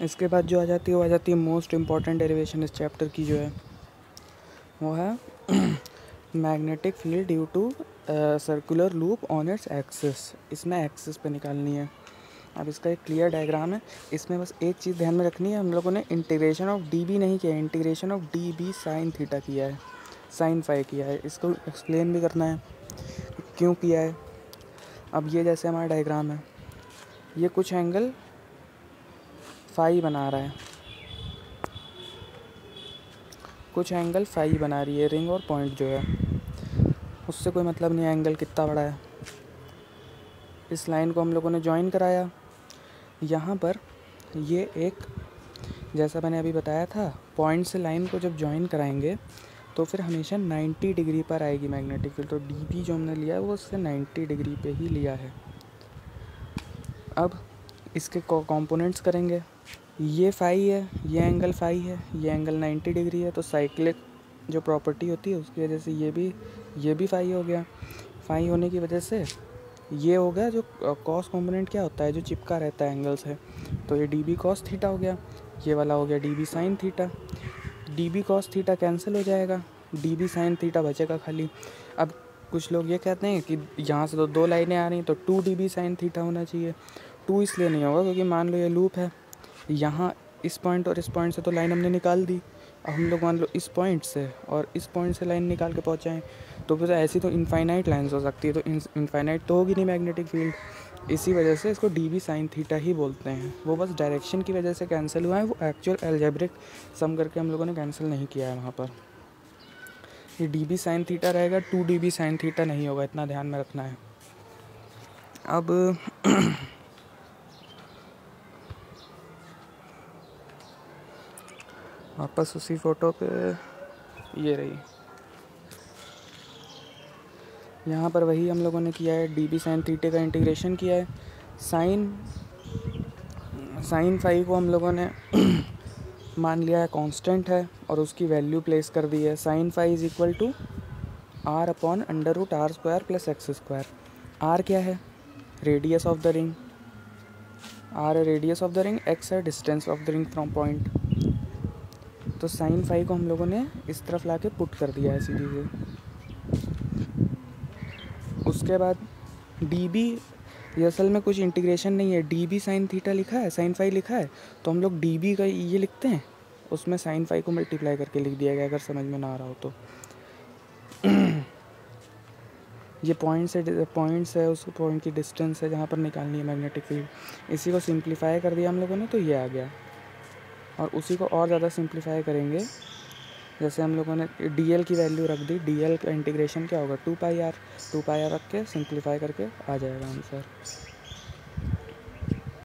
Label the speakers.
Speaker 1: इसके बाद जो आ जाती है वो आ जाती है मोस्ट इम्पॉर्टेंट डेरिवेशन इस चैप्टर की जो है वो है magnetic field due to circular loop on its axis. इसमें एक्सिस पे निकालनी है। अब इसका एक क्लियर डायग्राम है। इसमें बस एक चीज़ ध्यान में रखनी है, हम लोगों ने इंटीग्रेशन ऑफ डी बी नहीं किया है, integration of D B sine theta किया है, साइन फाई किया है। इसको एक्सप्लेन भी करना है क्यों किया है। अब ये जैसे हमारा डायग्राम है, ये कुछ एंगल फाई बना रहा है, कुछ एंगल फाई बना रही है रिंग और पॉइंट जो है, उससे कोई मतलब नहीं एंगल कितना बड़ा है। इस लाइन को हम लोगों ने ज्वाइन कराया। यहाँ पर ये एक, जैसा मैंने अभी बताया था, पॉइंट से लाइन को जब ज्वाइन कराएंगे तो फिर हमेशा 90 डिग्री पर आएगी मैग्नेटिक फील्ड। तो डी बी जो हमने लिया है वो उससे 90 डिग्री पे ही लिया है। अब इसके कंपोनेंट्स करेंगे। ये फाई है, ये एंगल फाई है, ये एंगल 90 डिग्री है। तो साइक्लिक जो प्रॉपर्टी होती है उसकी वजह से ये भी फाई हो गया। फाई होने की वजह से ये हो गया, जो कॉस कंपोनेंट क्या होता है, जो चिपका रहता है एंगल से, तो ये डी बी कॉस थीटा हो गया। ये वाला हो गया D B sine theta. D B cos theta cancel हो जाएगा, डी बी साइन थीटा बचेगा खाली। अब कुछ लोग ये कहते हैं कि यहाँ से तो दो लाइनें आ रही हैं तो 2 डी बी साइन थीटा होना चाहिए। 2 इसलिए नहीं होगा क्योंकि मान लो ये लूप है, यहाँ इस पॉइंट और इस पॉइंट से तो लाइन हमने निकाल दी। अब हम लोग मान लो इस पॉइंट से और इस पॉइंट से लाइन निकाल के पहुँचाएँ तो फिर ऐसी तो इनफाइनाइट लाइन्स हो सकती है, तो इनफाइनाइट तो होगी नहीं मैग्नेटिक फील्ड। इसी वजह से इसको डी बी साइन थीटा ही बोलते हैं। वो बस डायरेक्शन की वजह से कैंसिल हुआ है, वो एक्चुअल अलजेब्रिक सम करके हम लोगों ने कैंसिल नहीं किया है वहाँ पर। ये डी बी साइन थीटा रहेगा, 2 डी बी साइन थीटा नहीं होगा, इतना ध्यान में रखना है। अब वापस उसी फोटो पे, ये रही, यहाँ पर वही हम लोगों ने किया है, डी बी साइन थीटे का इंटीग्रेशन किया है। साइन फाई को हम लोगों ने मान लिया है कांस्टेंट है और उसकी वैल्यू प्लेस कर दी है। Sine phi is equal to R upon under root R square plus X square. R क्या है? Radius of the ring. R है radius of the ring, X है distance of the ring from point. तो sine phi को हम लोगों ने इस तरफ ला के पुट कर दिया है सीधी से। उसके बाद डी बी, ये असल में कुछ इंटीग्रेशन नहीं है, डी बी साइन थीटा लिखा है, साइन फाई लिखा है, तो हम लोग डी बी का ये लिखते हैं, उसमें साइन फाई को मल्टीप्लाई करके लिख दिया गया, अगर समझ में ना आ रहा हो तो। ये पॉइंट्स है, उस पॉइंट की डिस्टेंस है जहाँ पर निकालनी है मैग्नेटिक फील्ड। इसी को सिंप्लीफाई कर दिया हम लोगों ने तो ये आ गया। और उसी को और ज़्यादा सिंप्लीफाई करेंगे, जैसे हम लोगों ने डी एल की वैल्यू रख दी, डी एल का इंटीग्रेशन क्या होगा 2 पाई आर रख के सिंप्लीफाई करके आ जाएगा आंसर।